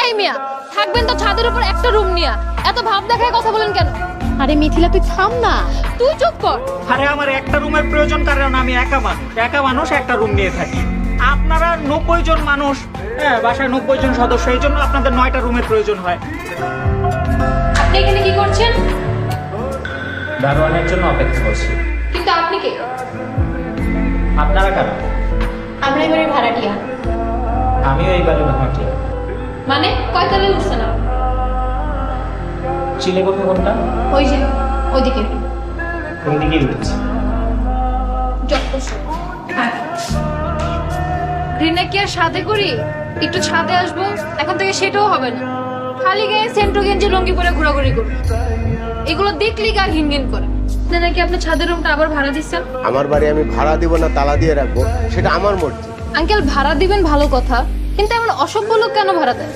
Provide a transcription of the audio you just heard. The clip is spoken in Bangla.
এই মিয়া, থাকবেন তো ছাদের উপর একটা রুম নিয়া, এত ভাব দেখায় কথা বলেন কেন? আরে মিথিলা তুই থাম না। তুই চুপ কর। আরে আমার একটা রুমের প্রয়োজন, কারণ আমি একা মানুষ একটা রুম নিয়ে থাকি। আপনারা 90 জন মানুষ, হ্যাঁ বাসায় 90 জন সদস্য, এই জন্য আপনাদের 9টা রুমের প্রয়োজন হয়। আপনি এখানে কি করছেন? দারোয়ানের জন্য অপেক্ষা করছি। কিন্তু আপনি কে? আপনারা কারা? আমরা এবারে ভাড়াটিয়া। আমিও এই বাড়ির ভাড়াটিয়া। মানে কয়তলায় উঠছেন আপনি? চিলে কোঠা কোনটা? ওই যে ওইদিকে। ওইদিকেই উঠেছি। হ্যাঁ। রিনা কি আর সাথে করি একটু ছাদে আসবো? এখন থেকে সেটাও হবে না। খালি গায়ে সেন্ট্রো গেঞ্জি লুঙ্গি পরে ঘোরাঘুরি করবো। এগুলো দেখলি গা ঘিন ঘিন করে। নাকি আপনি ছাদের রুমটা আবার ভাড়া দিচ্ছেন? আমার বাড়ি আমি ভাড়া দিব না তালা দিয়ে রাখবো, সেটা আমার মর্জি। আঙ্কেল ভাড়া দিবেন ভালো কথা, কিন্তু এমন অসভ্য লোক কেন ভাড়া দেয়?